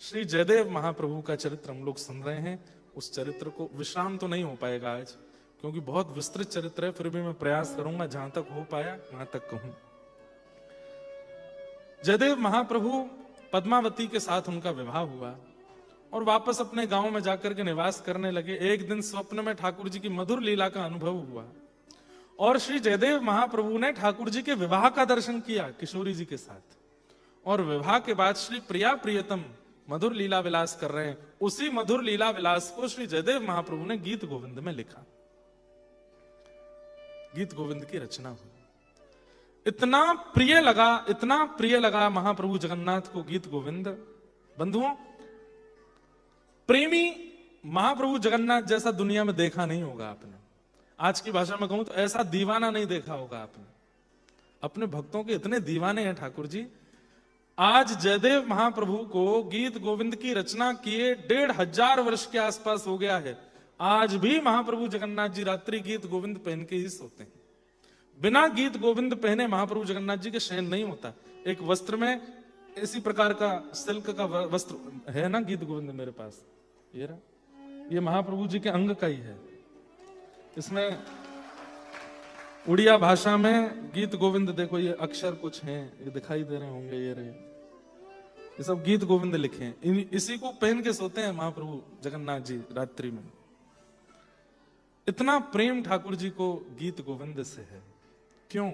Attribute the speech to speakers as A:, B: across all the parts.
A: श्री जयदेव महाप्रभु का चरित्र हम लोग सुन रहे हैं। उस चरित्र को विश्राम तो नहीं हो पाएगा आज, क्योंकि बहुत विस्तृत चरित्र है, फिर भी मैं प्रयास करूंगा जहां तक हो पाया वहां तक कहूं। जयदेव महाप्रभु पद्मावती के साथ उनका विवाह हुआ और वापस अपने गांव में जाकर के निवास करने लगे। एक दिन स्वप्न में ठाकुर जी की मधुर लीला का अनुभव हुआ और श्री जयदेव महाप्रभु ने ठाकुर जी के विवाह का दर्शन किया किशोरी जी के साथ। और विवाह के बाद श्री प्रिया प्रियतम मधुर लीला विलास कर रहे हैं। उसी मधुर लीला विलास को श्री जयदेव महाप्रभु ने गीत गोविंद में लिखा, गीत गोविंद की रचना हुई। इतना प्रिय लगा महाप्रभु जगन्नाथ को गीत गोविंद। बंधुओं, प्रेमी महाप्रभु जगन्नाथ जैसा दुनिया में देखा नहीं होगा आपने। आज की भाषा में कहूं तो ऐसा दीवाना नहीं देखा होगा आपने। अपने भक्तों के इतने दीवाने हैं ठाकुर जी। आज जयदेव महाप्रभु को गीत गोविंद की रचना किए 1500 वर्ष के आसपास हो गया है। आज भी महाप्रभु जगन्नाथ जी रात्रि गीत गोविंद पहन के ही सोते हैं। बिना गीत गोविंद पहने महाप्रभु जगन्नाथ जी के शयन नहीं होता। एक वस्त्र में इसी प्रकार का सिल्क का वस्त्र है ना, गीत गोविंद मेरे पास ये रहा, ये महाप्रभु जी के अंग का ही है। इसमें उड़िया भाषा में गीत गोविंद, देखो ये अक्षर कुछ हैं, ये दिखाई दे रहे होंगे, ये रहे, ये सब गीत गोविंद लिखे हैं। इसी को पहन के सोते हैं महाप्रभु जगन्नाथ जी रात्रि में। इतना प्रेम ठाकुर जी को गीत गोविंद से है। क्यों?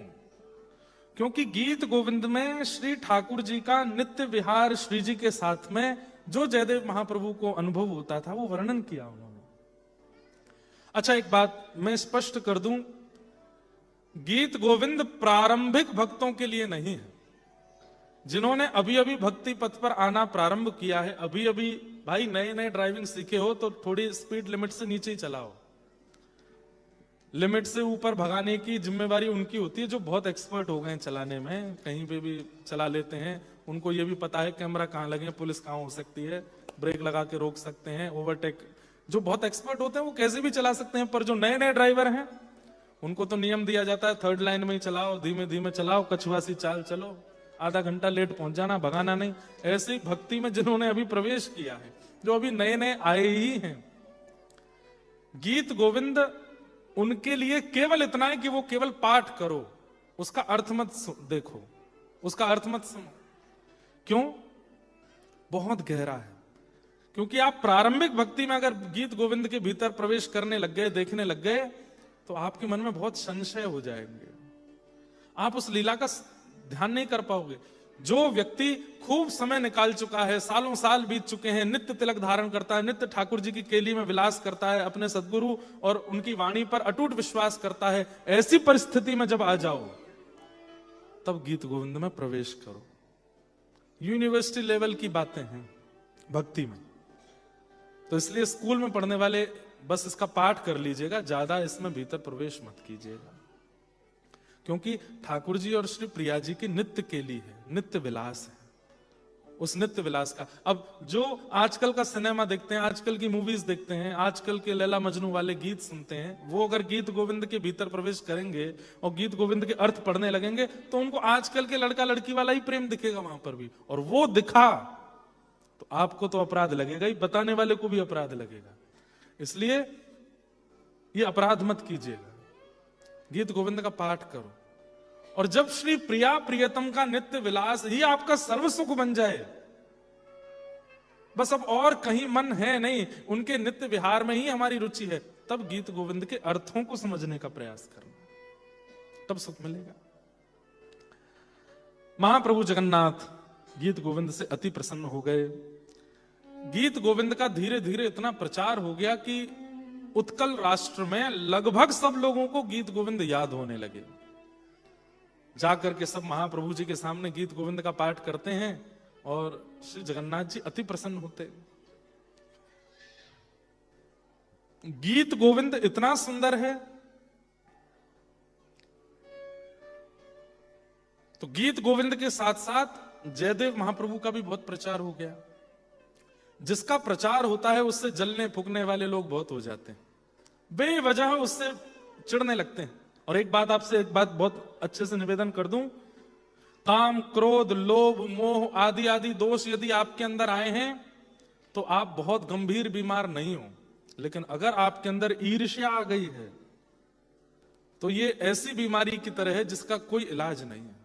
A: क्योंकि गीत गोविंद में श्री ठाकुर जी का नित्य विहार श्री जी के साथ में जो जयदेव महाप्रभु को अनुभव होता था वो वर्णन किया उन्होंने। अच्छा, एक बात मैं स्पष्ट कर दूं, गीत गोविंद प्रारंभिक भक्तों के लिए नहीं है। जिन्होंने अभी अभी भक्ति पथ पर आना प्रारंभ किया है, अभी अभी भाई नए नए ड्राइविंग सीखे हो तो थोड़ी स्पीड लिमिट से नीचे ही चलाओ। लिमिट से ऊपर भगाने की जिम्मेवारी उनकी होती है जो बहुत एक्सपर्ट हो गए हैं चलाने में, कहीं पे भी चला लेते हैं। उनको ये भी पता है कैमरा कहां लगे, पुलिस कहां हो सकती है, ब्रेक लगा के रोक सकते हैं, ओवरटेक। जो बहुत एक्सपर्ट होते हैं वो कैसे भी चला सकते हैं, पर जो नए नए ड्राइवर हैं उनको तो नियम दिया जाता है थर्ड लाइन में ही चलाओ, धीमे धीमे चलाओ, कछुआसी चाल चलो, आधा घंटा लेट पहुंच जाना, भगाना नहीं। ऐसे ही भक्ति में जिन्होंने अभी प्रवेश किया है, जो अभी नए नए आए ही हैं, गीत गोविंद उनके लिए केवल इतना है कि वो केवल पाठ करो, उसका अर्थ मत देखो, उसका अर्थ मत सुनो। क्यों? बहुत गहरा है। क्योंकि आप प्रारंभिक भक्ति में अगर गीत गोविंद के भीतर प्रवेश करने लग गए, देखने लग गए, तो आपके मन में बहुत संशय हो जाएंगे। आप उस लीला का ध्यान नहीं कर पाओगे। जो व्यक्ति खूब समय निकाल चुका है, सालों साल बीत चुके हैं, नित्य तिलक धारण करता है, नित्य ठाकुर जी की केली में विलास करता है, अपने सद्गुरु और उनकी वाणी पर अटूट विश्वास करता है, ऐसी परिस्थिति में जब आ जाओ तब गीत गोविंद में प्रवेश करो। यूनिवर्सिटी लेवल की बातें हैं भक्ति में, तो इसलिए स्कूल में पढ़ने वाले बस इसका पाठ कर लीजिएगा, ज्यादा इसमें भीतर प्रवेश मत कीजिएगा। क्योंकि ठाकुर जी और श्री प्रिया जी की नित्य केली है, नित्य विलास है। उस नित्य विलास का, अब जो आजकल का सिनेमा देखते हैं, आजकल की मूवीज देखते हैं, आजकल के लैला मजनू वाले गीत सुनते हैं, वो अगर गीत गोविंद के भीतर प्रवेश करेंगे और गीत गोविंद के अर्थ पढ़ने लगेंगे तो उनको आजकल के लड़का लड़की वाला ही प्रेम दिखेगा वहां पर भी। और वो दिखा तो आपको तो अपराध लगेगा ही, बताने वाले को भी अपराध लगेगा। इसलिए ये अपराध मत कीजिएगा, गीत गोविंद का पाठ करो। और जब श्री प्रिया प्रियतम का नित्य विलास ही आपका सर्व सुख बन जाए, बस अब और कहीं मन है नहीं, उनके नित्य विहार में ही हमारी रुचि है, तब गीत गोविंद के अर्थों को समझने का प्रयास करना, तब सुख मिलेगा। महाप्रभु जगन्नाथ गीत गोविंद से अति प्रसन्न हो गए। गीत गोविंद का धीरे धीरे इतना प्रचार हो गया कि उत्कल राष्ट्र में लगभग सब लोगों को गीत गोविंद याद होने लगे। जाकर के सब महाप्रभु जी के सामने गीत गोविंद का पाठ करते हैं और श्री जगन्नाथ जी अति प्रसन्न होते। गीत गोविंद इतना सुंदर है, तो गीत गोविंद के साथ साथ जयदेव महाप्रभु का भी बहुत प्रचार हो गया। जिसका प्रचार होता है उससे जलने फूकने वाले लोग बहुत हो जाते हैं, बेवजह उससे चिढ़ने लगते हैं। और एक बात आपसे, एक बात बहुत अच्छे से निवेदन कर दूं, काम क्रोध लोभ मोह आदि आदि दोष यदि आपके अंदर आए हैं तो आप बहुत गंभीर बीमार नहीं हो, लेकिन अगर आपके अंदर ईर्ष्या आ गई है तो ये ऐसी बीमारी की तरह है जिसका कोई इलाज नहीं है।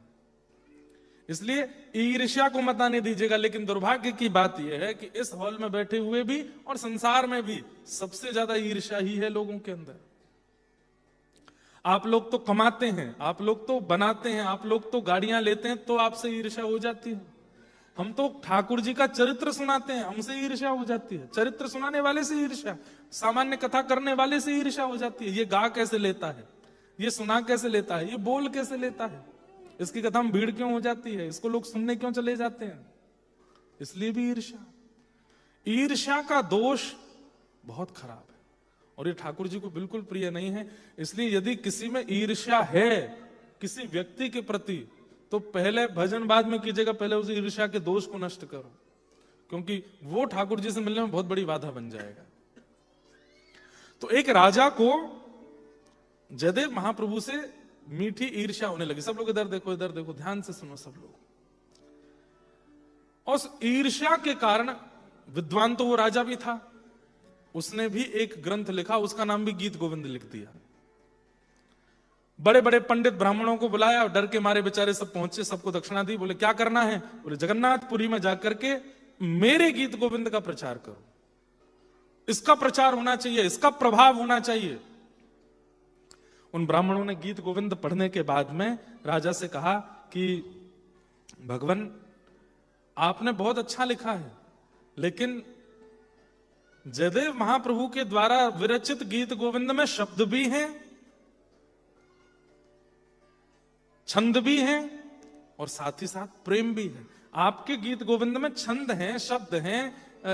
A: इसलिए ईर्ष्या को मत आने दीजिएगा। लेकिन दुर्भाग्य की बात यह है कि इस हॉल में बैठे हुए भी और संसार में भी सबसे ज्यादा ईर्ष्या ही है लोगों के अंदर। आप लोग तो कमाते हैं, आप लोग तो बनाते हैं, आप लोग तो गाड़ियां लेते हैं, तो आपसे ईर्ष्या हो जाती है। हम तो ठाकुर जी का चरित्र सुनाते हैं, हमसे ईर्ष्या हो जाती है। चरित्र सुनाने वाले से ईर्ष्या, सामान्य कथा करने वाले से ईर्ष्या हो जाती है। ये गा कैसे लेता है, ये सुना कैसे लेता है, ये बोल कैसे लेता है, इसकी कथा में भीड़ क्यों हो जाती है, इसको लोग सुनने क्यों चले जाते हैं, इसलिए भी ईर्ष्या। ईर्ष्या का दोष बहुत खराब है और ये ठाकुर जी को बिल्कुल प्रिय नहीं है। इसलिए यदि किसी में ईर्ष्या है किसी व्यक्ति के प्रति, तो पहले भजन बाद में कीजिएगा, पहले उस ईर्ष्या के दोष को नष्ट करो, क्योंकि वो ठाकुर जी से मिलने में बहुत बड़ी बाधा बन जाएगा। तो एक राजा को जयदेव महाप्रभु से मीठी ईर्ष्या होने लगी। सब लोग इधर देखो, इधर देखो, ध्यान से सुनो सब लोग। और उस ईर्ष्या के कारण, विद्वान तो वो राजा भी था, उसने भी एक ग्रंथ लिखा, उसका नाम भी गीत गोविंद लिख दिया। बड़े बड़े पंडित ब्राह्मणों को बुलाया और डर के मारे बेचारे सब पहुंचे, सबको दक्षिणा दी। बोले क्या करना है? बोले जगन्नाथपुरी में जाकर के मेरे गीत गोविंद का प्रचार करो, इसका प्रचार होना चाहिए, इसका प्रभाव होना चाहिए। उन ब्राह्मणों ने गीत गोविंद पढ़ने के बाद में राजा से कहा कि भगवान आपने बहुत अच्छा लिखा है, लेकिन जयदेव महाप्रभु के द्वारा विरचित गीत गोविंद में शब्द भी हैं, छंद भी हैं और साथ ही साथ प्रेम भी है। आपके गीत गोविंद में छंद हैं, शब्द हैं,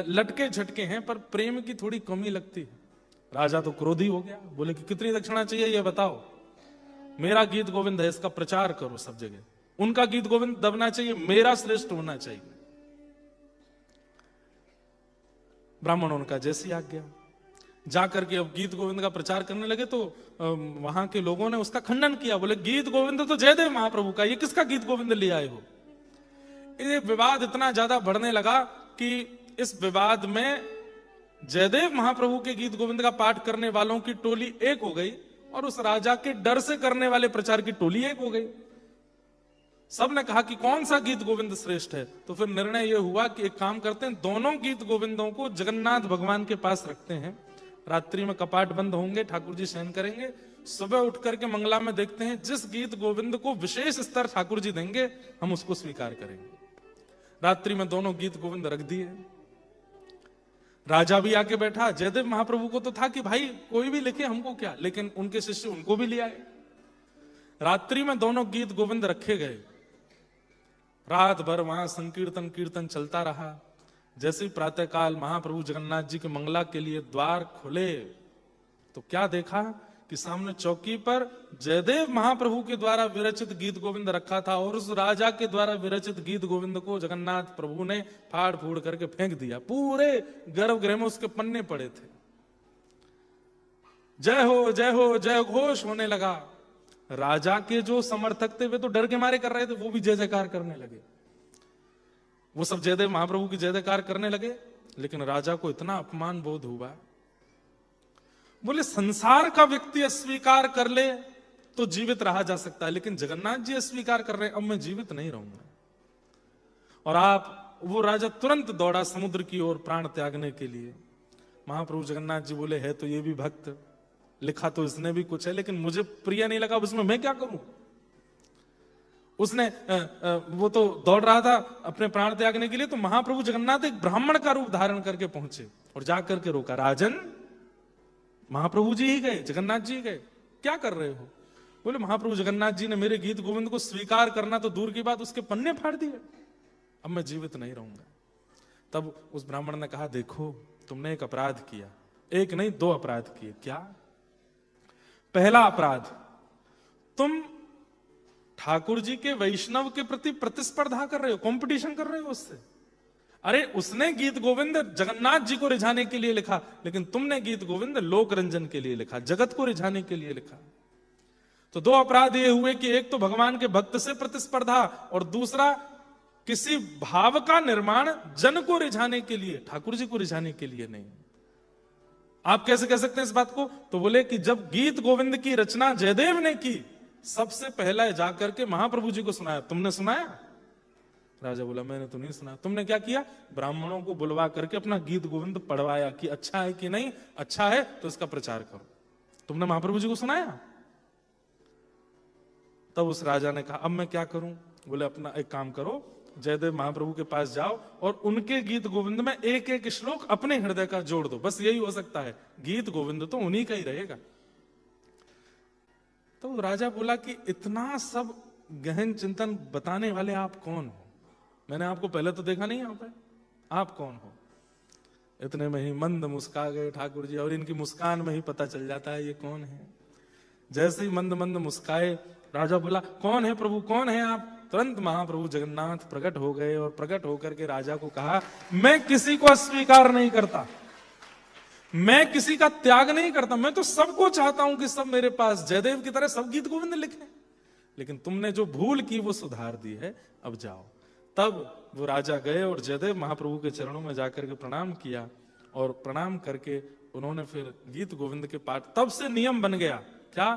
A: लटके झटके हैं, पर प्रेम की थोड़ी कमी लगती है। राजा तो क्रोधी हो गया, बोले कि कितनी दक्षिणा चाहिए ये बताओ, मेरा गीत गोविंद है, इसका प्रचार करो सब जगह। उनका गीत गोविंद दबना चाहिए, मेरा श्रेष्ठ होना चाहिए। ब्राह्मणों का जैसी आज्ञा, जाकर के अब गीत गोविंद का प्रचार करने लगे। तो वहां के लोगों ने उसका खंडन किया, बोले गीत गोविंद तो जयदेव महाप्रभु का, ये किसका गीत गोविंद ले आए हो? ये विवाद इतना ज्यादा बढ़ने लगा कि इस विवाद में जयदेव महाप्रभु के गीत गोविंद का पाठ करने वालों की टोली एक हो गई और उस राजा के डर से करने वाले प्रचार की टोली एक हो गई। सबने कहा कि कौन सा गीत गोविंद श्रेष्ठ है। तो फिर निर्णय यह हुआ कि एक काम करते हैं, दोनों गीत गोविंदों को जगन्नाथ भगवान के पास रखते हैं। रात्रि में कपाट बंद होंगे, ठाकुर जी शयन करेंगे, सुबह उठ करके मंगला में देखते हैं, जिस गीत गोविंद को विशेष स्तर ठाकुर जी देंगे हम उसको स्वीकार करेंगे। रात्रि में दोनों गीत गोविंद रख दिए। राजा भी आके बैठा। जयदेव महाप्रभु को तो था कि भाई कोई भी लिखे हमको क्या, लेकिन उनके शिष्य उनको भी ले आए। रात्रि में दोनों गीत गोविंद रखे गए। रात भर वहां संकीर्तन कीर्तन चलता रहा। जैसे ही प्रातःकाल महाप्रभु जगन्नाथ जी के मंगला के लिए द्वार खुले तो क्या देखा कि सामने चौकी पर जयदेव महाप्रभु के द्वारा विरचित गीत गोविंद रखा था और उस राजा के द्वारा विरचित गीत गोविंद को जगन्नाथ प्रभु ने फाड़ फूड़ करके फेंक दिया। पूरे गर्भगृह में उसके पन्ने पड़े थे। जय हो जय हो जय घोष होने लगा। राजा के जो समर्थक थे वे तो डर के मारे कर रहे थे, वो भी जय जयकार करने लगे। वो सब जयदेव महाप्रभु की जय जयकार करने लगे। लेकिन राजा को इतना अपमान बोध हुआ, बोले संसार का व्यक्ति अस्वीकार कर ले तो जीवित रहा जा सकता है, लेकिन जगन्नाथ जी अस्वीकार कर रहे हैं, अब मैं जीवित नहीं रहूंगा। और वो राजा तुरंत दौड़ा समुद्र की ओर प्राण त्यागने के लिए। महाप्रभु जगन्नाथ जी बोले है तो ये भी भक्त, लिखा तो इसने भी कुछ है, लेकिन मुझे प्रिय नहीं लगा, उसमें मैं क्या करूं। उसने वो तो दौड़ रहा था अपने प्राण त्यागने के लिए, तो महाप्रभु जगन्नाथ एक ब्राह्मण का रूप धारण करके पहुंचे और जाकर के रोका। राजन, महाप्रभु जी ही गए, जगन्नाथ जी गए, क्या कर रहे हो? बोले महाप्रभु जगन्नाथ जी ने मेरे गीत गोविंद को स्वीकार करना तो दूर की बात, उसके पन्ने फाड़ दिए, अब मैं जीवित नहीं रहूंगा। तब उस ब्राह्मण ने कहा देखो तुमने एक अपराध किया, एक नहीं दो अपराध किए। क्या? पहला अपराध, तुम ठाकुर जी के वैष्णव के प्रति प्रतिस्पर्धा कर रहे हो, कंपटीशन कर रहे हो उससे। अरे उसने गीत गोविंद जगन्नाथ जी को रिझाने के लिए लिखा, लेकिन तुमने गीत गोविंद लोक रंजन के लिए लिखा, जगत को रिझाने के लिए लिखा। तो दो अपराध ये हुए कि एक तो भगवान के भक्त से प्रतिस्पर्धा और दूसरा किसी भाव का निर्माण जन को रिझाने के लिए, ठाकुर जी को रिझाने के लिए नहीं। आप कैसे कह सकते हैं इस बात को? तो बोले कि जब गीत गोविंद की रचना जयदेव ने की, सबसे पहला जाकर के महाप्रभु जी को सुनाया। तुमने सुनाया? राजा बोला मैंने तो नहीं सुना। तुमने क्या किया? ब्राह्मणों को बुलवा करके अपना गीत गोविंद पढ़वाया कि अच्छा है कि नहीं, अच्छा है तो इसका प्रचार करो। तुमने महाप्रभु जी को सुनाया? तब उस राजा ने कहा अब मैं क्या करूं? बोले अपना एक काम करो, जयदेव महाप्रभु के पास जाओ और उनके गीत गोविंद में एक एक श्लोक अपने हृदय का जोड़ दो, बस यही हो सकता है, गीत गोविंद तो उन्हीं का ही रहेगा। तो राजा बोला कि इतना सब गहन चिंतन बताने वाले आप कौन हो? मैंने आपको पहले तो देखा नहीं यहाँ पे, आप कौन हो? इतने में ही मंद मुस्का गए ठाकुर जी, और इनकी मुस्कान में ही पता चल जाता है ये कौन है। जैसे ही मंद मंद मुस्काए, राजा बोला कौन है प्रभु, कौन है आप? तुरंत महाप्रभु जगन्नाथ प्रकट हो गए और प्रकट होकर के राजा को कहा मैं किसी को अस्वीकार नहीं करता, मैं किसी का त्याग नहीं करता, मैं तो सबको चाहता हूं कि सब मेरे पास जयदेव की तरह सब गीत गोविंद लिखें, लेकिन तुमने जो भूल की वो सुधार दी है, अब जाओ। तब वो राजा गए और जयदेव महाप्रभु के चरणों में जाकर के प्रणाम किया, और प्रणाम करके उन्होंने फिर गीत गोविंद के पाठ, तब से नियम बन गया क्या?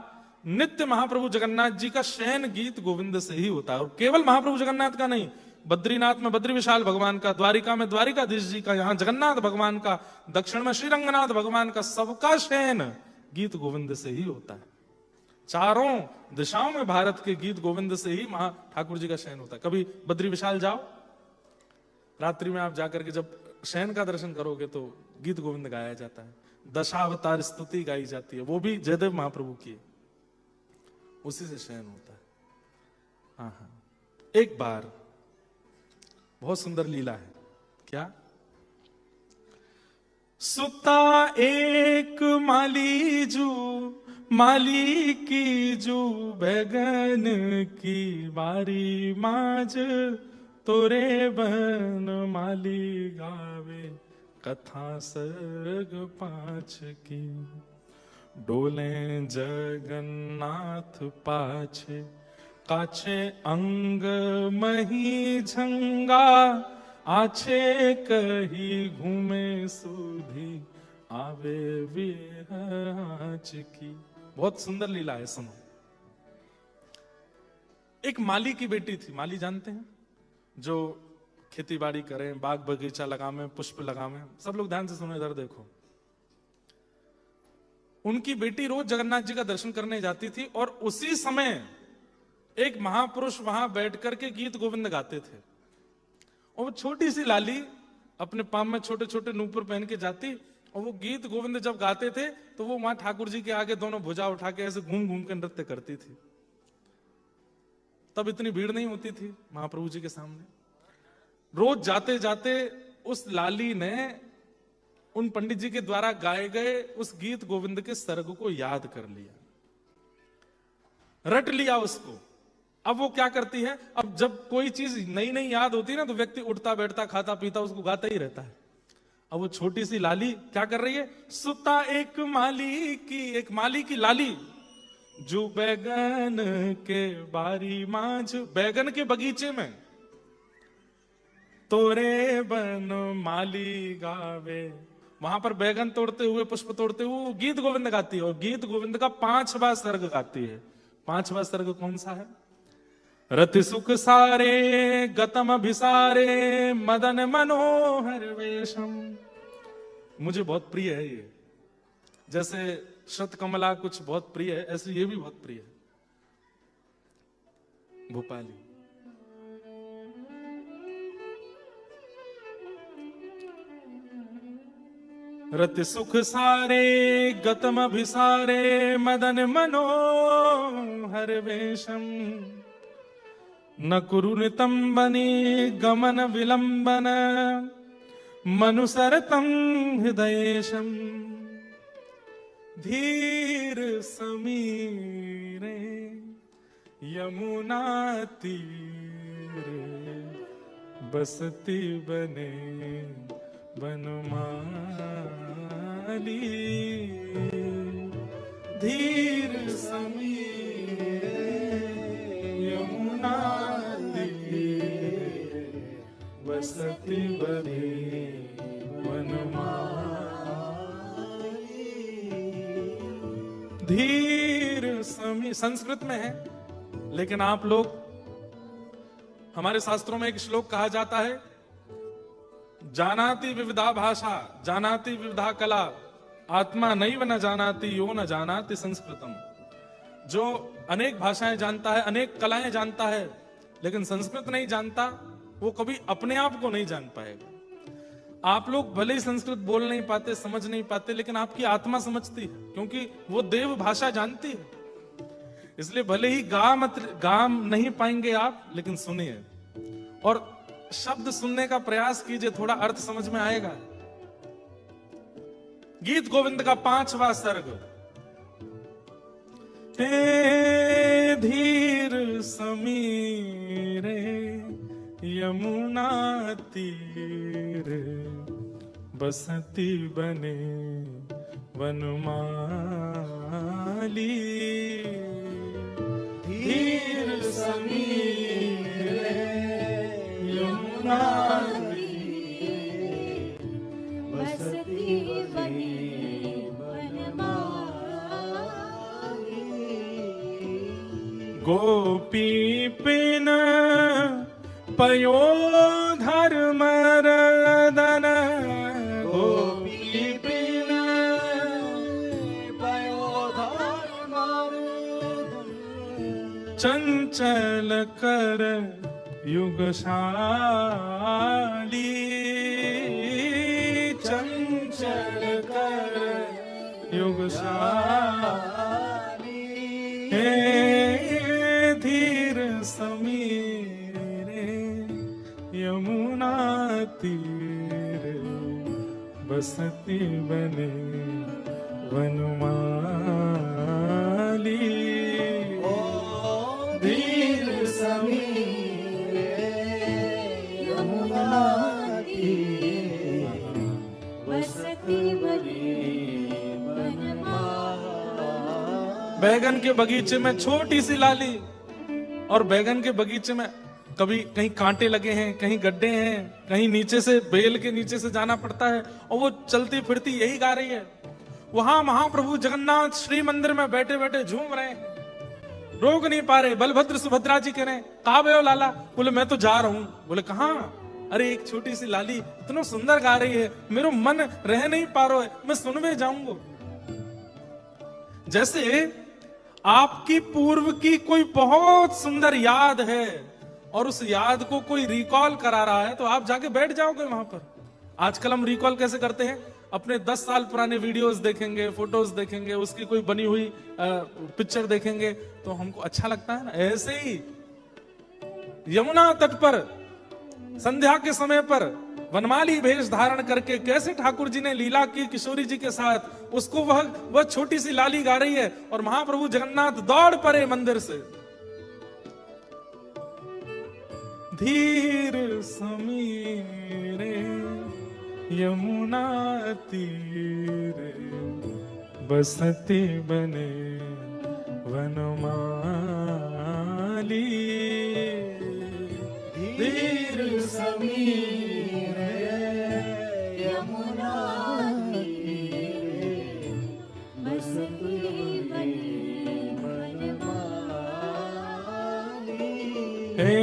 A: नित्य महाप्रभु जगन्नाथ जी का शयन गीत गोविंद से ही होता है। और केवल महाप्रभु जगन्नाथ का नहीं, बद्रीनाथ में बद्री विशाल भगवान का, द्वारिका में द्वारिकाधीश जी का, यहाँ जगन्नाथ भगवान का, दक्षिण में श्रीरंगनाथ भगवान का, सबका शयन गीत गोविंद से ही होता है। चारों दिशाओं में भारत के गीत गोविंद से ही महा ठाकुर जी का शयन होता है। कभी बद्री विशाल जाओ, रात्रि में आप जाकर के जब शयन का दर्शन करोगे तो गीत गोविंद गाया जाता है, दशावतार स्तुति गाई जाती है, वो भी जयदेव महाप्रभु की, उसी से शयन होता है। हाँ, एक बार बहुत सुंदर लीला है। क्या? सुता एक माली जू, माली की जू, बैगन की बारी माज, तोरे बन माली गावे, कथा सर्ग 5 की। डोले जगन्नाथ पाछे, काछे अंग मही झंगा, आछे कही घूमे सुधी, आवे विराज की। बहुत सुंदर लीला है, सुनो। एक माली की बेटी थी, माली जानते हैं, जो खेती बाड़ी करें, बाग बगीचा लगावे, पुष्प लगावे। सब लोग ध्यान से सुनो, इधर देखो। उनकी बेटी रोज जगन्नाथ जी का दर्शन करने जाती थी, और उसी समय एक महापुरुष वहां बैठ करके गीत गोविंद गाते थे, और वो छोटी सी लाली अपने पाम में छोटे छोटे नूपुर पहन के जाती, और वो गीत गोविंद जब गाते थे तो वो वहां ठाकुर जी के आगे दोनों भुजा उठा के ऐसे घूम घूम के नृत्य करती थी। तब इतनी भीड़ नहीं होती थी महाप्रभु जी के सामने। रोज जाते जाते उस लाली ने उन पंडित जी के द्वारा गाए गए उस गीत गोविंद के सर्ग को याद कर लिया, रट लिया उसको। अब वो क्या करती है, अब जब कोई चीज नई नई याद होती है ना, तो व्यक्ति उठता बैठता खाता पीता उसको गाता ही रहता है। अब वो छोटी सी लाली क्या कर रही है? सुता एक माली की लाली, जो बैगन के बारी मांझ, बैगन के बगीचे में, तोरे बन माली गावे, वहां पर बैगन तोड़ते हुए, पुष्प तोड़ते हुए गीत गोविंद गाती है, और गीत गोविंद का 5वां सर्ग गाती है। 5वां सर्ग कौन सा है? रति सुख सारे गतम भिसारे, मदन मनोहर वेशम। मुझे बहुत प्रिय है ये, जैसे शतकमला कुछ बहुत प्रिय है, ऐसे ये भी बहुत प्रिय है, भोपाली। रति सुख सारे गतम भिसारे, मदन मनोहर वेशम, न कुरु नितंबनी गमन विलंबन, मनुसरतम हृदयेशम, धीर समीरे यमुना तीरे, बसती बने बनमाली, धीर समीरे यमुना तीरे, बसती बने वनमाली। धीर समी संस्कृत में है, लेकिन आप लोग, हमारे शास्त्रों में एक श्लोक कहा जाता है, जानाति विविधा भाषा जानाति विविधा कला आत्मा नैव न जानाति यो न जानाति संस्कृतम। जो अनेक भाषाएं जानता है, अनेक कलाएं जानता है, लेकिन संस्कृत नहीं जानता, वो कभी अपने आप को नहीं जान पाएगा। आप लोग भले ही संस्कृत बोल नहीं पाते, समझ नहीं पाते, लेकिन आपकी आत्मा समझती है, क्योंकि वो देव भाषा जानती है। इसलिए भले ही गा नहीं पाएंगे आप, लेकिन सुनिए और शब्द सुनने का प्रयास कीजिए, थोड़ा अर्थ समझ में आएगा। गीत गोविंद का 5वां सर्ग। हे धीर समीरे यमुना तीर बसती बने वनमाली। धीर समीरे यमुना तीर बसती बने वनमाली। गोपी पिन पयोधर मरदन। गोपी पिन पयोधर मरदन। चंचल कर युगशाली। चंचल कर युगशाली। हे धीर समीरे यमुना तीर बसती बने वनमाली। ओ धीर समीरे यमुना तीर बसती बने वनमाली। बैगन के बगीचे में छोटी सी लाली, और बैगन के बगीचे में कभी कहीं कांटे लगे हैं, कहीं गड्ढे हैं, कहीं नीचे से बेल के नीचे से जाना पड़ता है, और वो चलती फिरती यही गा रही है। वहां महाप्रभु जगन्नाथ श्री मंदिर में बैठे बैठे झूम रहे हैं, रोक नहीं पा रहे। बलभद्र सुभद्रा जी कह रहे हैं, कहाँ गए हो लाला? बोले मैं तो जा रहा हूं। बोले कहाँ? अरे एक छोटी सी लाली इतना सुंदर गा रही है, मेरा मन रह नहीं पा रहा है, मैं सुनवे जाऊंगा। जैसे आपकी पूर्व की कोई बहुत सुंदर याद है और उस याद को कोई रिकॉल करा रहा है, तो आप जाके बैठ जाओगे वहां पर। आजकल हम रिकॉल कैसे करते हैं? अपने 10 साल पुराने वीडियोस देखेंगे, फोटोज देखेंगे, उसकी कोई बनी हुई पिक्चर देखेंगे तो हमको अच्छा लगता है ना। ऐसे ही यमुना तट पर संध्या के समय पर वनमाली भेष धारण करके कैसे ठाकुर जी ने लीला की किशोरी जी के साथ, उसको वह छोटी सी लाली गा रही है, और महाप्रभु जगन्नाथ दौड़ पड़े मंदिर से। धीर समीरे यमुना तीरे बसती बने वनमाली। धीर समीरे यमुना तीरे बसती बने वनमाली। हे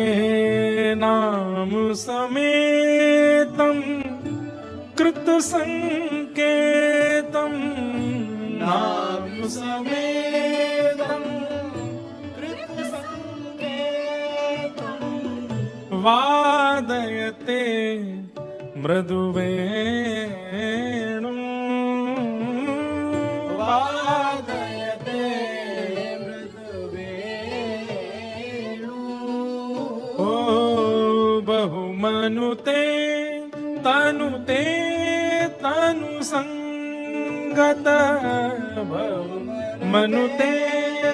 A: नाम समेतम कृत संकेतम। नाम समेतम कृत संकेतम। वादयते मृदुवेणु। वादयते मृदुवेणु। ओ बहुमनुते तनुते तनु संगत। मनुते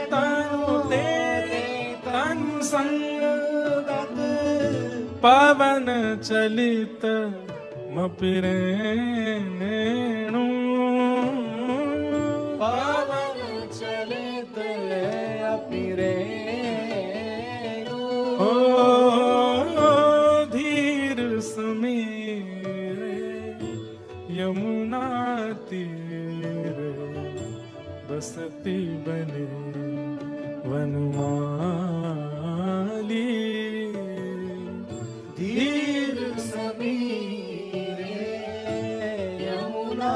A: तनुते तनु संगत। पवन चलित मपिरेणु। पवन चलित अपिरेणु। ओ धीर सम यमुना तीरे बसती बने वनमाली।
B: धीर समीरे यमुना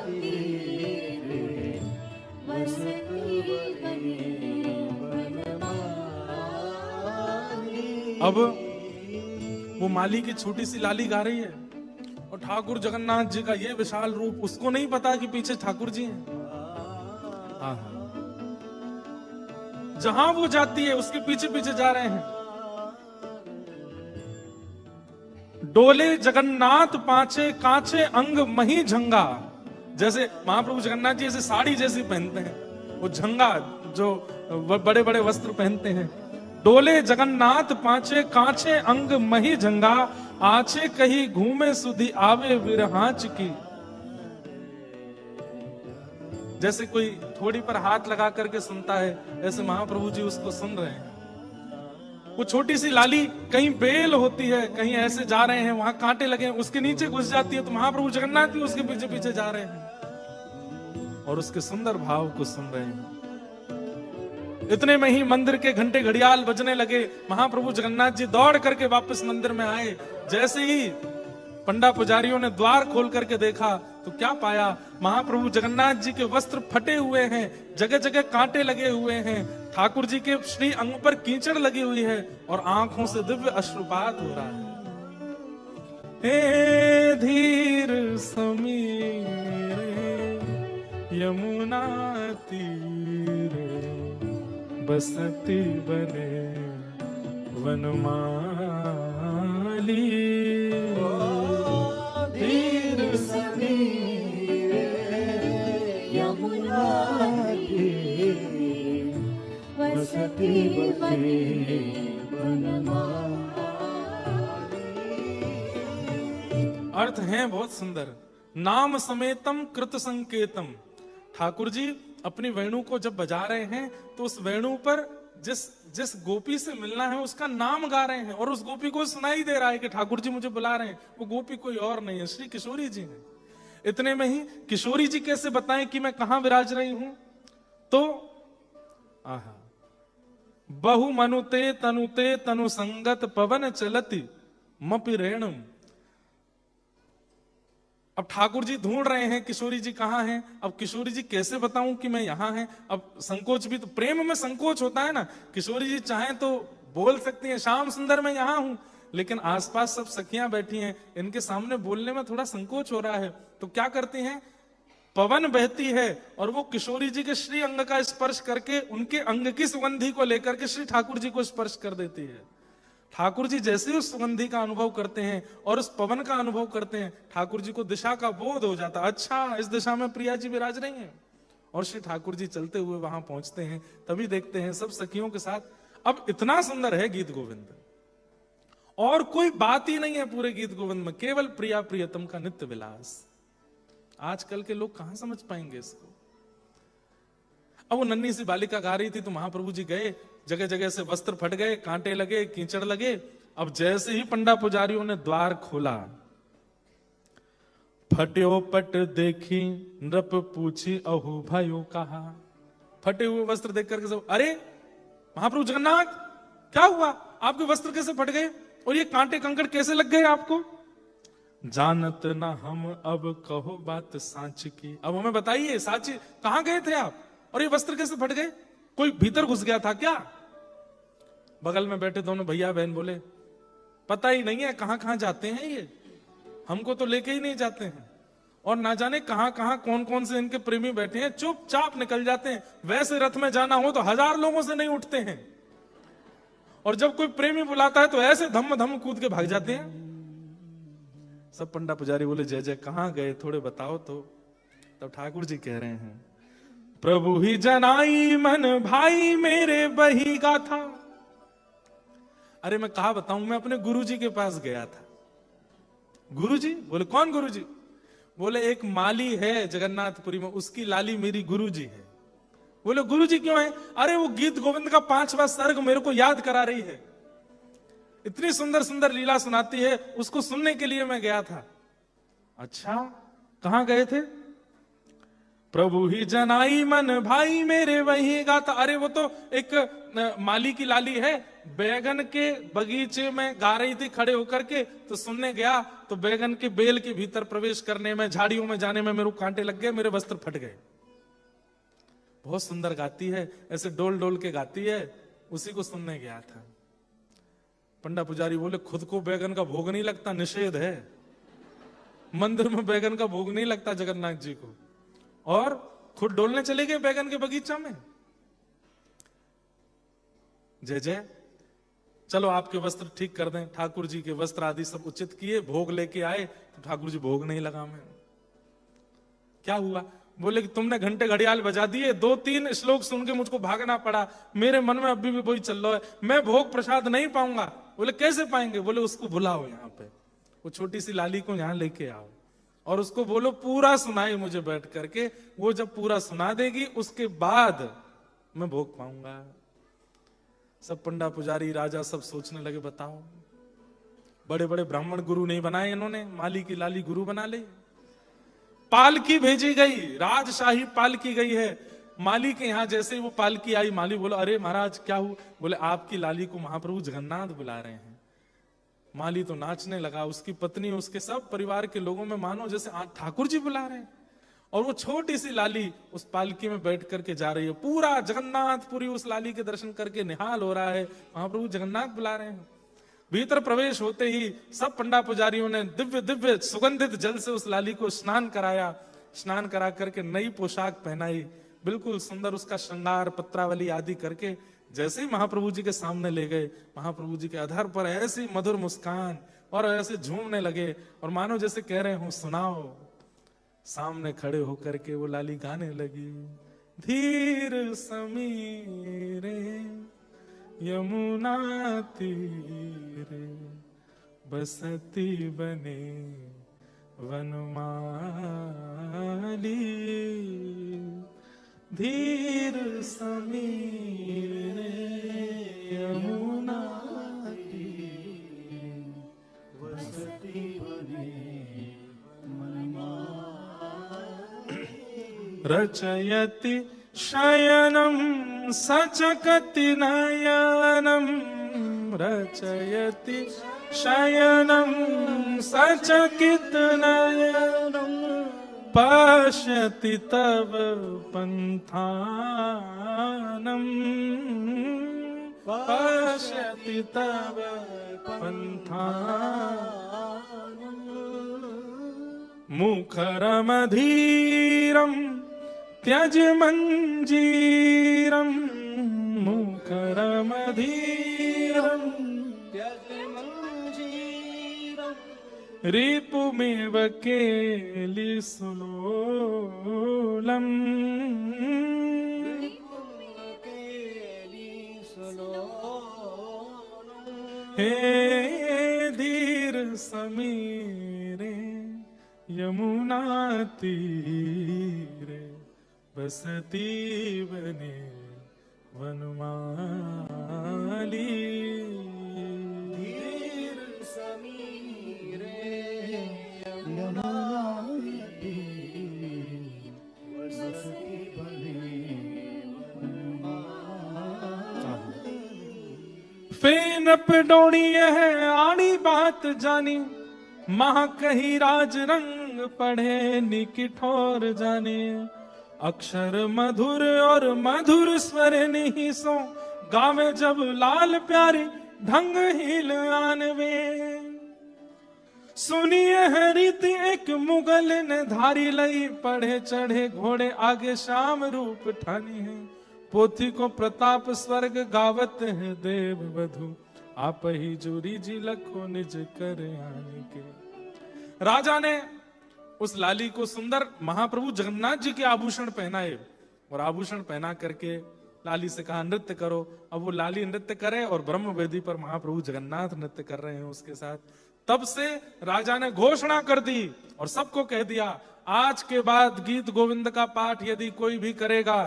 B: तीरे बसती बने वनमाली।
A: अब वो माली की छोटी सी लाली गा रही है और ठाकुर जगन्नाथ जी का ये विशाल रूप, उसको नहीं पता कि पीछे ठाकुर जी हैं। जहां वो जाती है उसके पीछे पीछे जा रहे हैं। डोले जगन्नाथ पांचे कांचे अंग मही झंगा। जैसे महाप्रभु जगन्नाथ जी ऐसे साड़ी जैसी पहनते हैं, वो झंगा जो बड़े बड़े वस्त्र पहनते हैं। डोले जगन्नाथ पांचे कांचे अंग मही झंगा, आछे कहीं घूमे सुधी आवे विरहांच की। जैसे कोई थोड़ी पर हाथ लगा करके सुनता है, ऐसे महाप्रभु जी उसको सुन रहे हैं। वो छोटी सी लाली कहीं बेल होती है, कहीं ऐसे जा रहे हैं, वहां कांटे लगे हैं, उसके नीचे घुस जाती है, तो महाप्रभु जगन्नाथ भी उसके पीछे पीछे जा रहे हैं और उसके सुंदर भाव को सुन रहे हैं। इतने में ही मंदिर के घंटे घड़ियाल बजने लगे। महाप्रभु जगन्नाथ जी दौड़ करके वापस मंदिर में आए। जैसे ही पंडा पुजारियों ने द्वार खोल करके देखा तो क्या पाया, महाप्रभु जगन्नाथ जी के वस्त्र फटे हुए हैं, जगह जगह कांटे लगे हुए हैं, ठाकुर जी के श्री अंग पर कीचड़ लगी हुई है और आंखों से दिव्य अश्रुपात हो रहा है। हे धीर समीरे यमुना तीरे बसती बने वनमाली।
B: धीर समीरे यमुना तीरे बसती बने वनमाली।
A: अर्थ है बहुत सुंदर। नाम समेतम कृत संकेतम। ठाकुर जी अपनी वेणु को जब बजा रहे हैं तो उस वेणु पर जिस गोपी से मिलना है उसका नाम गा रहे हैं और उस गोपी को सुनाई दे रहा है कि ठाकुर जी मुझे बुला रहे हैं। वो गोपी कोई और नहीं है, श्री किशोरी जी हैं। इतने में ही किशोरी जी कैसे बताएं कि मैं कहां विराज रही हूं, तो आहा, बहु मनुते तनुते तनु संगत पवन चलती मपि रेणुम। अब ठाकुर जी ढूंढ रहे हैं किशोरी जी कहां हैं। अब किशोरी जी कैसे बताऊं कि मैं यहां हैं। अब संकोच भी तो, प्रेम में संकोच होता है ना। किशोरी जी चाहें तो बोल सकती हैं श्याम सुंदर मैं यहां हूं, लेकिन आसपास सब सखियां बैठी हैं, इनके सामने बोलने में थोड़ा संकोच हो रहा है। तो क्या करती हैं, पवन बहती है और वो किशोरी जी के श्री अंग का स्पर्श करके उनके अंग की सुगंधी को लेकर के श्री ठाकुर जी को स्पर्श कर देती है। ठाकुर जी जैसे उस सुगंधी का अनुभव करते हैं और उस पवन का अनुभव करते हैं, ठाकुर जी को दिशा का बोध हो जाता। अच्छा, इस दिशा में प्रिया जी विराज रही हैं। और श्री ठाकुर जी चलते हुए वहां पहुंचते हैं। तभी देखते हैं सब सखियों के साथ। अब इतना सुंदर है गीत गोविंद, और कोई बात ही नहीं है पूरे गीत गोविंद में, केवल प्रिया प्रियतम का नित्य विलास। आजकल के लोग कहां समझ पाएंगे इसको। अब वो नन्ही सी बालिका गा रही थी तो महाप्रभु जी गए, जगह जगह से वस्त्र फट गए, कांटे लगे, कीचड़ लगे। अब जैसे ही पंडा पुजारियों ने द्वार खोला, फट्यो पट देखी नृप पूछी अहु भयो कहा। फटे हुए वस्त्र देख करके सब, अरे महाप्रभु जगन्नाथ क्या हुआ, आपके वस्त्र कैसे फट गए और ये कांटे कंकड़ कैसे लग गए आपको। जानत ना हम अब कहो बात साच की। अब हमें बताइए साची, कहां गए थे आप और ये वस्त्र कैसे फट गए, कोई भीतर घुस गया था क्या। बगल में बैठे दोनों भैया बहन बोले, पता ही नहीं है कहां कहां जाते हैं ये, हमको तो लेके ही नहीं जाते हैं, और ना जाने कहां कहां कौन कौन से इनके प्रेमी बैठे हैं, चुपचाप निकल जाते हैं। वैसे रथ में जाना हो तो 1000 लोगों से नहीं उठते हैं, और जब कोई प्रेमी बुलाता है तो ऐसे धम धम कूद के भाग जाते हैं। सब पंडा पुजारी बोले, जय जय, कहां गए थोड़े बताओ तो। तब ठाकुर जी कह रहे हैं, प्रभु ही जनाई मन भाई मेरे बही का था। अरे मैं कहा बताऊं, मैं अपने गुरुजी के पास गया था। गुरुजी? बोले कौन गुरुजी? बोले एक माली है जगन्नाथपुरी में, उसकी लाली मेरी गुरुजी है। बोले गुरुजी क्यों है? अरे वो गीत गोविंद का 5वां सर्ग मेरे को याद करा रही है, इतनी सुंदर सुंदर लीला सुनाती है, उसको सुनने के लिए मैं गया था। अच्छा, कहां गए थे? प्रभु ही जनाई मन भाई मेरे वही गाता। अरे वो तो एक माली की लाली है, बैगन के बगीचे में गा रही थी खड़े होकर के, तो सुनने गया तो बैगन के बेल के भीतर प्रवेश करने में, झाड़ियों में जाने में मेरे को कांटे लग गए, मेरे वस्त्र फट गए। बहुत सुंदर गाती है, ऐसे डोल डोल के गाती है, उसी को सुनने गया था। पंडा पुजारी बोले खुद को बैगन का भोग नहीं लगता, निषेध है, मंदिर में बैगन का भोग नहीं लगता जगन्नाथ जी को, और खुद डोलने चले गए बैगन के बगीचा में। जय जय, चलो आपके वस्त्र ठीक कर दें। ठाकुर जी के वस्त्र आदि सब उचित किए, भोग लेके आए तो ठाकुर जी भोग नहीं लगा में। क्या हुआ? बोले कि तुमने घंटे घड़ियाल बजा दिए, 2-3 श्लोक सुन के मुझको भागना पड़ा, मेरे मन में अभी भी वही चल रहा है, मैं भोग प्रसाद नहीं पाऊंगा। बोले कैसे पाएंगे? बोले उसको बुलाओ यहाँ पे, वो छोटी सी लाली को यहाँ लेके आओ और उसको बोलो पूरा सुनाए मुझे बैठ करके। वो जब पूरा सुना देगी उसके बाद मैं भोग पाऊंगा। सब पंडा पुजारी राजा सब सोचने लगे, बताओ बड़े बड़े ब्राह्मण गुरु नहीं बनाए इन्होंने, माली की लाली गुरु बना ले। पालकी भेजी गई, राजशाही पालकी गई है माली के यहाँ। जैसे ही वो पालकी आई, माली बोला अरे महाराज क्या हुआ? बोले आपकी लाली को महाप्रभु जगन्नाथ बुला रहे हैं। माली तो नाचने लगा, उसकी पत्नी, उसके सब परिवार के लोगों में मानो जैसे ठाकुर जी बुला रहे हैं। और वो छोटी सी लाली उस पालकी में बैठ करके जा रही है, पूरा जगन्नाथपुरी उस लाली के दर्शन करके निहाल हो रहा है, महाप्रभु जगन्नाथ बुला रहे हैं। भीतर प्रवेश होते ही सब पंडा पुजारियों ने दिव्य दिव्य सुगंधित जल से उस लाली को स्नान कराया। स्नान करा करके नई पोशाक पहनाई, बिल्कुल सुंदर उसका श्रृंगार पत्रावली आदि करके जैसे ही महाप्रभु जी के सामने ले गए, महाप्रभु जी के आधार पर ऐसी मधुर मुस्कान और ऐसे झूमने लगे और मानो जैसे कह रहे हो सुनाओ। सामने खड़े होकर के वो लाली गाने लगी, धीर समीरे यमुना तीरे बसती बने वनमाली, धीर समीरे यमुना तीरे बसती बने रचयति शयनं सचकति नयनं, रचयति शयनं सचकित नयनं, पश्यति तव पंथानं, पश्यति तव पंथानं, मुखरमधीरं त्यज मंजीरं, मुखरमधीरं त्यज मंजीरं, रिपुमेव केलिसुलोलं, हे धीर समीरे यमुना तीरे बसती बने वनमाली, धीर समीरे यमुना तीरे बसती बने वनमाली। फेन पडोणी है आड़ी बात जानी, महा कही राज रंग पढ़े निकिठोर जाने, अक्षर मधुर और मधुर स्वर निहिसो, गावे जब लाल प्यारी ढंग हिल आनवे। सुनिए है रीति एक मुगल ने धारी लई, पढ़े चढ़े घोड़े आगे श्याम रूप ठानी है, पोथी को प्रताप स्वर्ग गावत है देव वधु, आप ही जोरी जी लखो निज कर आने के। राजा ने उस लाली को सुंदर महाप्रभु जगन्नाथ जी के आभूषण पहनाए और आभूषण पहना करके लाली से कहा नृत्य करो। अब वो लाली नृत्य करे और ब्रह्म वेदी पर महाप्रभु जगन्नाथ नृत्य कर रहे हैं उसके साथ। तब से राजा ने घोषणा कर दी और सबको कह दिया, आज के बाद गीत गोविंद का पाठ यदि कोई भी करेगा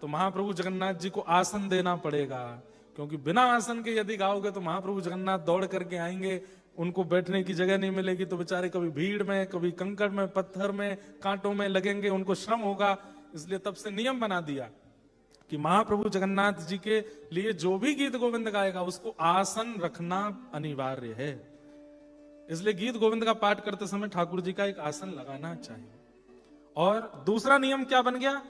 A: तो महाप्रभु जगन्नाथ जी को आसन देना पड़ेगा, क्योंकि बिना आसन के यदि गाओगे तो महाप्रभु जगन्नाथ दौड़ करके आएंगे, उनको बैठने की जगह नहीं मिलेगी तो बेचारे कभी भीड़ में, कभी कंकड़ में, पत्थर में, कांटों में लगेंगे, उनको श्रम होगा। इसलिए तब से नियम बना दिया कि महाप्रभु जगन्नाथ जी के लिए जो भी गीत गोविंद गाएगा उसको आसन रखना अनिवार्य है। इसलिए गीत गोविंद का पाठ करते समय ठाकुर जी का एक आसन लगाना चाहिए। और दूसरा नियम क्या बन गया,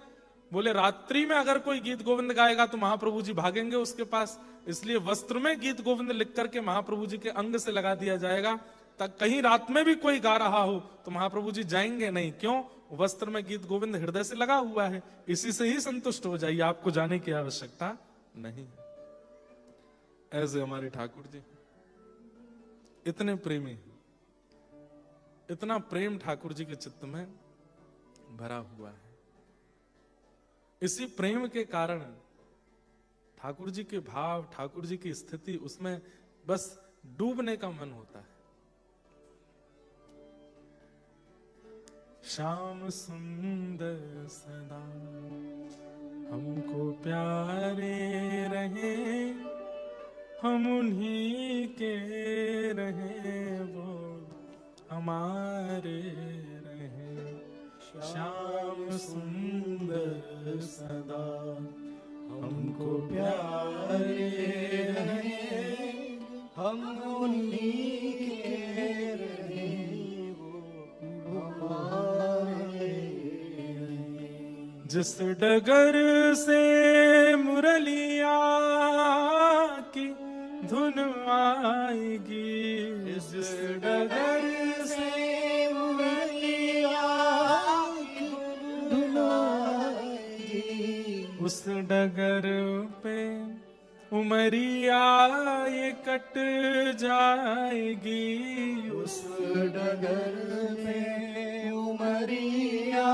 A: बोले रात्रि में अगर कोई गीत गोविंद गाएगा तो महाप्रभु जी भागेंगे उसके पास, इसलिए वस्त्र में गीत गोविंद लिख करके महाप्रभु जी के अंग से लगा दिया जाएगा। तक कहीं रात में भी कोई गा रहा हो तो महाप्रभु जी जाएंगे नहीं। क्यों? वस्त्र में गीत गोविंद हृदय से लगा हुआ है, इसी से ही संतुष्ट हो जाइए, आपको जाने की आवश्यकता नहीं है। ऐसे हमारे ठाकुर जी इतने प्रेमी हैं, इतना प्रेम ठाकुर जी के चित्त में भरा हुआ है। इसी प्रेम के कारण ठाकुर जी के भाव, ठाकुर जी की स्थिति, उसमें बस डूबने का मन होता है। श्याम सुंदर सदा हमको प्यारे रहे, हम उन्हीं के रहे, वो हमारे रहे। श्याम सुंदर सदा हमको प्यारे रहे,
B: हम उन्हीं के रहे, वो हमारे रहे।
A: जिस डगर से मुरलिया की धुन आएगी,
B: जिस डगर से मुरलिया की धुन आएगी,
A: उस डगर पे उमरिया ये कट जाएगी,
B: उस डगर में उमरिया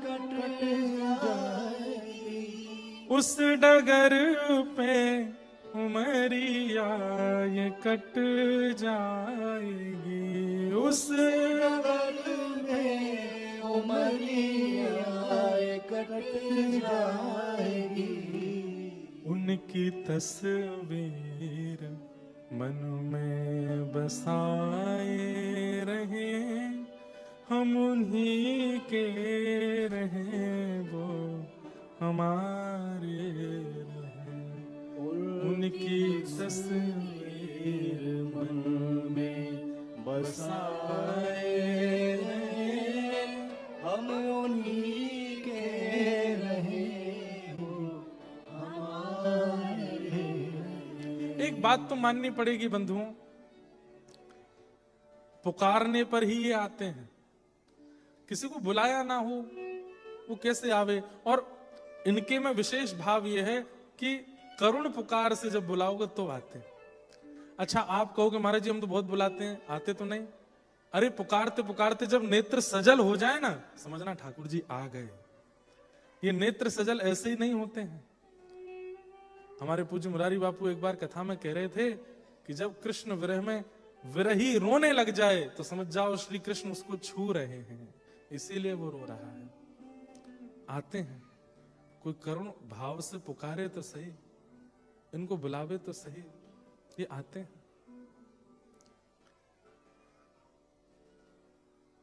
B: कट जाएगी,
A: उस डगर पे उमरिया ये कट जाएगी, उस
B: डगर में उमरिया कट जाएगी।
A: उनकी तस्वीर मन में बसाए रहे, हम उन्हीं के रहे, वो हमारे रहे। उनकी तस्वीर मन में बसाए रहे,
B: हम उन्हीं के रहे, वो हमारे रहे।
A: एक बात तो माननी पड़ेगी बंधुओं, पुकारने पर ही ये आते हैं। किसी को बुलाया ना हो वो कैसे आवे? और इनके में विशेष भाव ये है कि करुण पुकार से जब बुलाओगे तो आते हैं। अच्छा, आप कहोगे महाराज जी हम तो बहुत बुलाते हैं, आते तो नहीं। अरे पुकारते पुकारते जब नेत्र सजल हो जाए ना, समझना ठाकुर जी आ गए। ये नेत्र सजल ऐसे ही नहीं होते हैं। हमारे पूज्य मुरारी बापू एक बार कथा में कह रहे थे कि जब कृष्ण विरह में विरही रोने लग जाए तो समझ जाओ श्री कृष्ण उसको छू रहे हैं, इसीलिए वो रो रहा है। आते हैं, कोई करुण भाव से पुकारे तो सही, इनको बुलावे तो सही, ये आते हैं।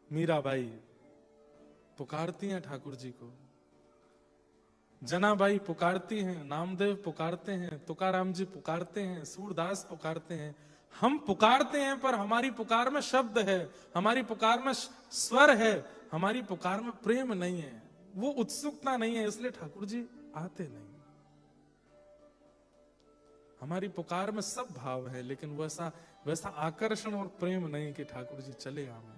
A: मीराबाई पुकारती हैं ठाकुर जी को, जनाबाई पुकारती हैं, नामदेव पुकारते हैं, तुकाराम जी पुकारते हैं, सूरदास पुकारते हैं। हम पुकारते हैं पर हमारी पुकार में शब्द है, हमारी पुकार में स्वर है, हमारी पुकार में प्रेम नहीं है, वो उत्सुकता नहीं है, इसलिए ठाकुर जी आते नहीं। हमारी पुकार में सब भाव है लेकिन वैसा आकर्षण और प्रेम नहीं कि ठाकुर जी चले आए।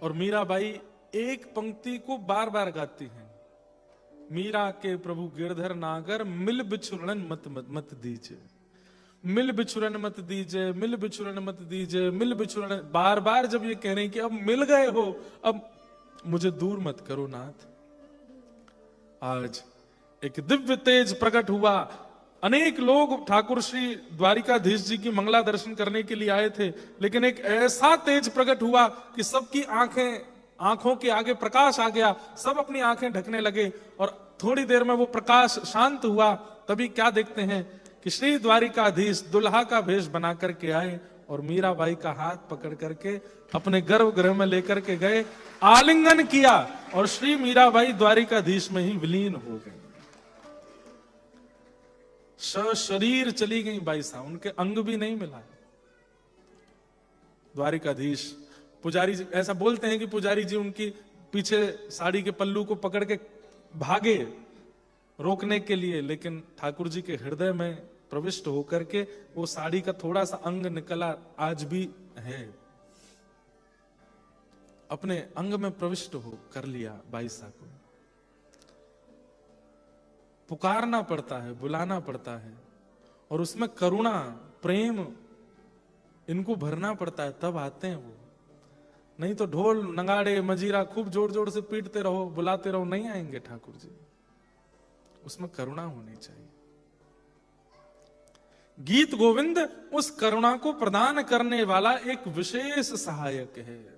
A: और मीराबाई एक पंक्ति को बार बार गाती हैं, मीरा के प्रभु गिरधर नागर मिल बिछुरन मत मत मत दीजिए, मिल बिछुरन मत दीजिए, मिल बिछुरन मत दीजिए, मिल बिछुरन। बार बार जब ये कह रहे हैं कि अब मिल गए हो, अब मुझे दूर मत करो नाथ। आज एक दिव्य तेज प्रकट हुआ, अनेक लोग ठाकुर श्री द्वारिकाधीश जी की मंगला दर्शन करने के लिए आए थे, लेकिन एक ऐसा तेज प्रकट हुआ कि सबकी आंखों के आगे प्रकाश आ गया, सब अपनी आंखें ढकने लगे और थोड़ी देर में वो प्रकाश शांत हुआ, तभी क्या देखते हैं कि श्री द्वारिकाधीश दुल्हा का भेष बना करके आए और मीराबाई का हाथ पकड़ करके अपने गर्भगृह में लेकर के गए, आलिंगन किया और श्री मीराबाई द्वारिकाधीश में ही विलीन हो गई। शरीर चली गई बाई साहब, उनके अंग भी नहीं मिला। द्वारिकाधीश पुजारी जी ऐसा बोलते हैं कि पुजारी जी उनकी पीछे साड़ी के पल्लू को पकड़ के भागे रोकने के लिए, लेकिन ठाकुर जी के हृदय में प्रविष्ट होकर के वो साड़ी का थोड़ा सा अंग निकला, आज भी है, अपने अंग में प्रविष्ट हो कर लिया बाईसा को। पुकारना पड़ता है, बुलाना पड़ता है, और उसमें करुणा प्रेम इनको भरना पड़ता है, तब आते हैं वो। नहीं तो ढोल नगाड़े मजीरा खूब जोर जोर से पीटते रहो, बुलाते रहो, नहीं आएंगे ठाकुर जी। उसमें करुणा होनी चाहिए। गीत गोविंद उस करुणा को प्रदान करने वाला एक विशेष सहायक है।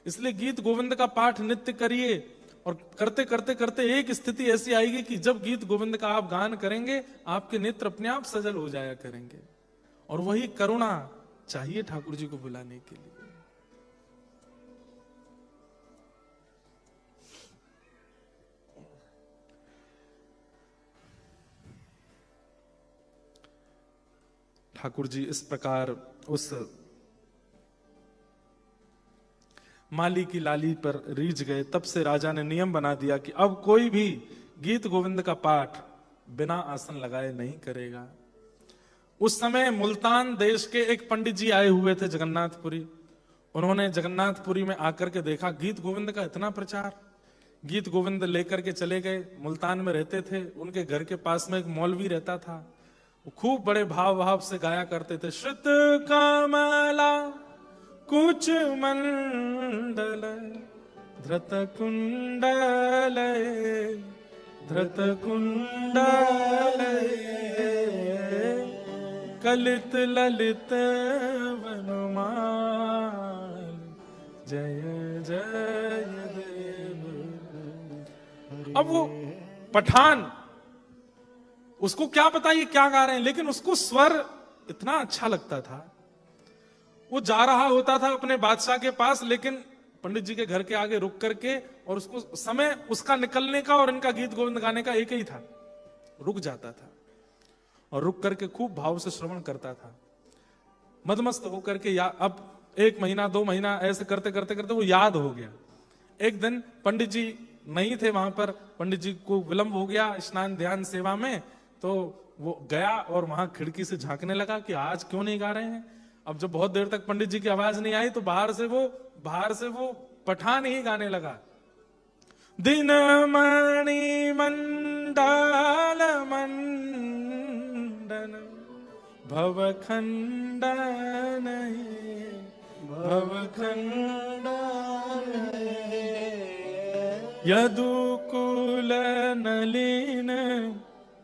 A: इसलिए गीत गोविंद का पाठ नित्य करिए, और करते करते करते एक स्थिति ऐसी आएगी कि जब गीत गोविंद का आप गान करेंगे, आपके नेत्र अपने आप सजल हो जाया करेंगे। और वही करुणा चाहिए ठाकुर जी को बुलाने के लिए। ठाकुर जी इस प्रकार उस माली की लाली पर रीझ गए। तब से राजा ने नियम बना दिया कि अब कोई भी गीत गोविंद का पाठ बिना आसन लगाए नहीं करेगा। उस समय मुल्तान देश के एक पंडित जी आए हुए थे जगन्नाथपुरी। उन्होंने जगन्नाथपुरी में आकर के देखा गीत गोविंद का इतना प्रचार, गीत गोविंद लेकर के चले गए। मुल्तान में रहते थे, उनके घर के पास में एक मौलवी रहता था, वो खूब बड़े भाव भाव से गाया करते थे। श्रुत कमला कुछ मंडल धृत कुंडल धृत कुंडल कलित ललित वनमाल जय जय देव। अब वो पठान, उसको क्या पता ये क्या गा रहे हैं, लेकिन उसको स्वर इतना अच्छा लगता था। वो जा रहा होता था अपने बादशाह के पास, लेकिन पंडित जी के घर के आगे रुक करके, और उसको समय उसका निकलने का और इनका गीत गोविंद गाने का एक ही था, रुक जाता था और रुक करके खूब भाव से श्रवण करता था, मदमस्त होकर के। या अब 1 महीना 2 महीना ऐसे करते करते करते वो याद हो गया। एक दिन पंडित जी नहीं थे वहां पर, पंडित जी को विलंब हो गया स्नान ध्यान सेवा में, तो वो गया और वहां खिड़की से झांकने लगा कि आज क्यों नहीं गा रहे हैं। अब जब बहुत देर तक पंडित जी की आवाज नहीं आई, तो बाहर से वो पठान ही गाने लगा। दिन मणि मंडल मंडन भवखंडन
B: भवखंडन
A: यदुकुल नलिन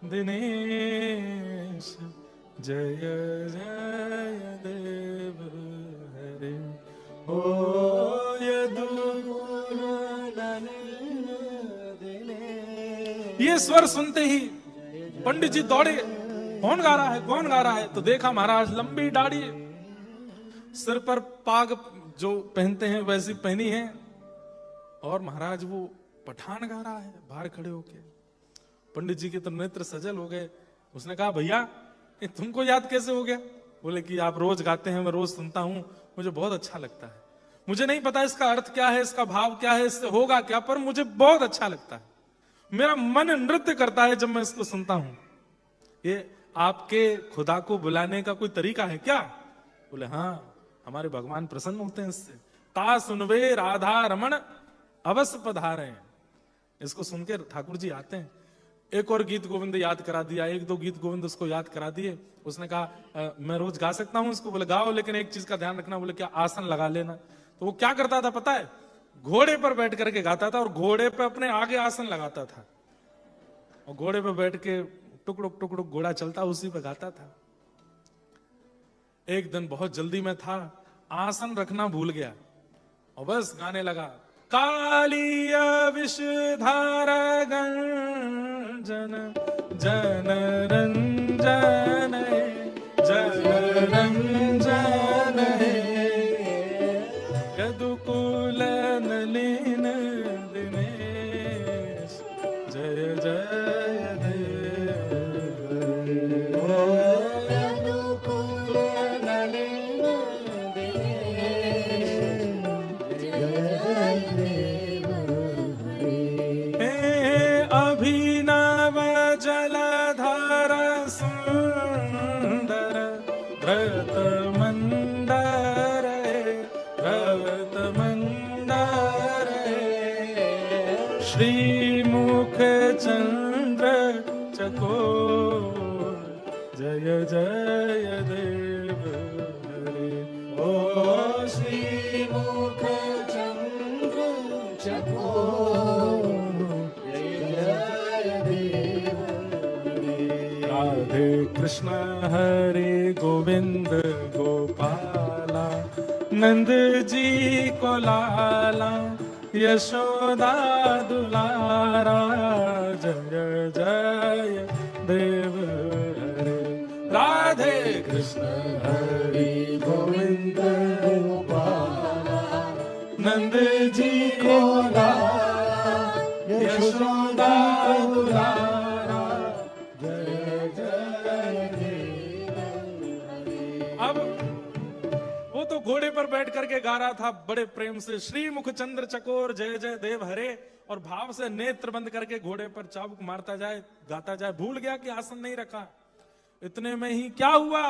A: दिनेश जय जय देव हरे।
B: ओ यदुकुल नलिन दिनेश।
A: ये स्वर सुनते ही पंडित जी दौड़े, कौन गा रहा है कौन गा रहा है। तो देखा महाराज लंबी दाढ़ी, सिर पर पाग जो पहनते हैं वैसी पहनी है, और महाराज वो पठान गा रहा है बाहर खड़े होके। पंडित जी के तो नेत्र सजल हो गए। उसने कहा भैया ये तुमको याद कैसे हो गया। बोले कि आप रोज गाते हैं, मैं रोज सुनता हूं, मुझे बहुत अच्छा लगता है। मुझे नहीं पता इसका अर्थ क्या है, इसका भाव क्या है, इससे होगा क्या, पर मुझे बहुत अच्छा लगता है। मेरा मन नृत्य करता है जब मैं इसको सुनता हूं। ये आपके खुदा को बुलाने का कोई तरीका है क्या। बोले हाँ, हमारे भगवान प्रसन्न होते हैं इससे। ता सुनवे राधा रमण अवश्य पधारे। इसको सुनकर ठाकुर जी आते हैं। एक और गीत गोविंद याद करा दिया, 1-2 गीत गोविंद उसको याद करा दिए। उसने कहा मैं रोज गा सकता हूं इसको। बोले गाओ, लेकिन एक चीज का ध्यान रखना। बोले क्या, आसन लगा लेना। तो वो क्या करता था पता है, घोड़े पर बैठ करके गाता था, और घोड़े पे अपने आगे आसन लगाता था, और घोड़े पे बैठ के टुकड़ुक टुकड़ुक घोड़ा चलता उसी पे गाता था। एक दिन बहुत जल्दी में था, आसन रखना भूल गया और बस गाने लगा। कालीय विषधार गंजन जन रंजन जन रंजन यदुकुल नलिन दिनेश जय जय देव
B: यदुकुल नलिन दिनेश जय देव
A: हे अभिनव जलधार सुंदर व्रत मंदर व्रत मंदर श्रीमुख चंद्र चकोर जय जय देव हरे
B: ओ श्रीमुख चंद्र चकोर जय देव
A: राधे कृष्ण हरे गोविंद गोपाला नंद जी को लाला यशोदा दुलारा जय जय देव हरे राधे कृष्ण हरे गोविंद गोपाला नंद जी को लाला यशोदा दुलारा जय जय देव हरे। अब वो तो घोड़े पर बैठ करके गा रहा था बड़े प्रेम से श्री मुख चंद्र चकोर जय जय देव हरे और भाव से नेत्र बंद करके घोड़े पर चाबुक मारता जाए गाता जाए। भूल गया कि आसन नहीं रखा। इतने में ही क्या हुआ,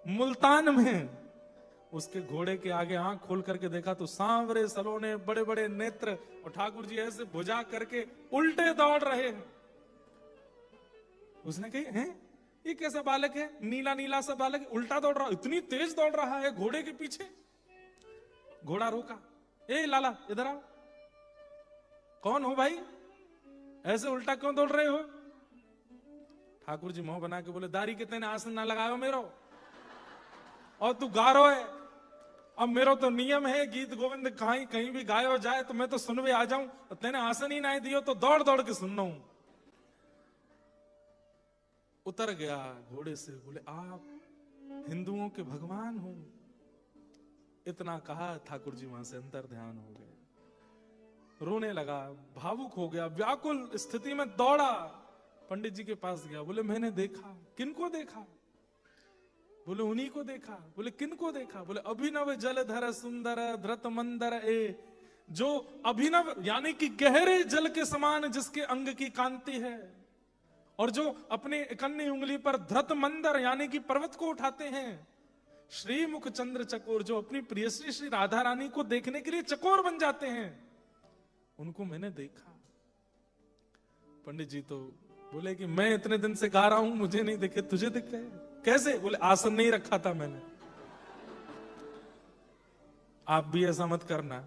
A: मुल्तान में उसके घोड़े के आगे आंख खोल करके देखा तो सांवरे सलोने बड़े बड़े नेत्र और ठाकुर जी ऐसे भुजा करके उल्टे दौड़ रहे हैं। उसने कही हैं ये कैसा बालक है, नीला नीला सा बालक है, उल्टा दौड़ रहा, इतनी तेज दौड़ रहा है घोड़े के पीछे। घोड़ा रोका, ए लाला इधर आओ, कौन हो भाई, ऐसे उल्टा क्यों दौड़ रहे हो? ठाकुर जी मुंह बना के बोले दारी के तेने आसन ना लगायो मेरो, और तू गा रो है। अब मेरो तो नियम है गीत गोविंद कहीं भी गायो जाए तो मैं तो सुनवे आ जाऊं, तो तेने आसन ही ना दियो तो दौड़ दौड़ के सुनना हूं। उतर गया घोड़े से, बोले आप हिंदुओं के भगवान हो। इतना कहा ठाकुर जी वहां से अंतर ध्यान हो गए, रोने लगा, भावुक हो गया, व्याकुल स्थिति में दौड़ा, पंडित जी के पास गया। बोले मैंने देखा। किनको देखा? बोले उन्हीं को देखा। बोले किनको देखा? बोले अभिनव जलधर सुंदर धृत मंदर ए, जो अभिनव यानी कि गहरे जल के समान जिसके अंग की कांति है, और जो अपने इकन्नी उंगली पर धृत मंदर यानी कि पर्वत को उठाते हैं। श्री मुख चंद्र चकोर, जो अपनी प्रियश्री श्री राधा रानी को देखने के लिए चकोर बन जाते हैं, उनको मैंने देखा। पंडित जी तो बोले कि मैं इतने दिन से गा रहा हूं, मुझे नहीं दिखे, तुझे दिख गए कैसे? बोले आसन नहीं रखा था मैंने। आप भी ऐसा मत करना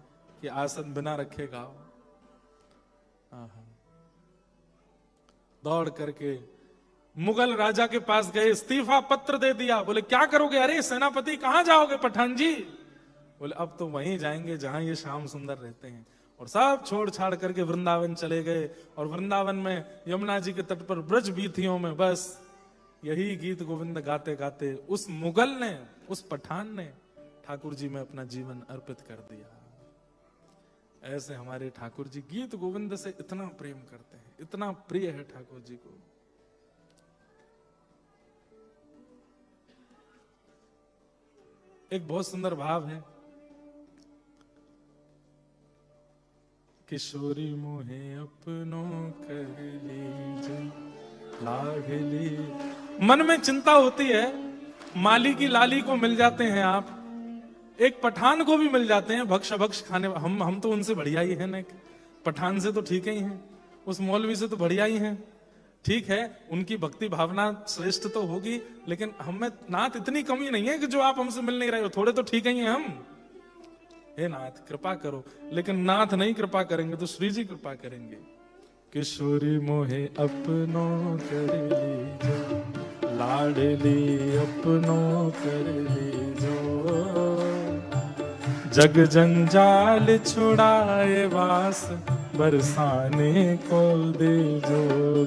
A: कि आसन बिना रखे गाओ। दौड़ करके मुगल राजा के पास गए, इस्तीफा पत्र दे दिया। बोले क्या करोगे? अरे सेनापति कहां जाओगे पठान जी? बोले अब तो वहीं जाएंगे जहां ये श्याम सुंदर रहते हैं। और सब छोड़ छाड़ करके वृंदावन चले गए, और वृंदावन में यमुना जी के तट पर ब्रज बीथियों में बस यही गीत गोविंद गाते गाते उस मुगल ने, उस पठान ने ठाकुर जी में अपना जीवन अर्पित कर दिया। ऐसे हमारे ठाकुर जी गीत गोविंद से इतना प्रेम करते हैं, इतना प्रिय है ठाकुर जी को। एक बहुत सुंदर भाव है, किशोरी मोहे अपनों कर लीजिए लाडली। मन में चिंता होती है, माली की लाली को मिल जाते हैं आप, एक पठान को भी मिल जाते हैं भक्ष भक्ष खाने। हम तो उनसे बढ़िया ही हैं ना, पठान से तो ठीक ही हैं, उस मौलवी से तो बढ़िया ही हैं। ठीक है उनकी भक्ति भावना श्रेष्ठ तो होगी, लेकिन हमें नाथ इतनी कमी नहीं है कि जो आप हमसे मिल नहीं रहे हो, थोड़े तो ठीक ही हैं हम। हे नाथ कृपा करो, लेकिन नाथ नहीं कृपा करेंगे तो श्री जी कृपा करेंगे। किशोरी मोहे अपनों कर लीजो लाडली अपनों कर लीजो, जग जंजाल छुड़ाए वास बरसाने को दे जो।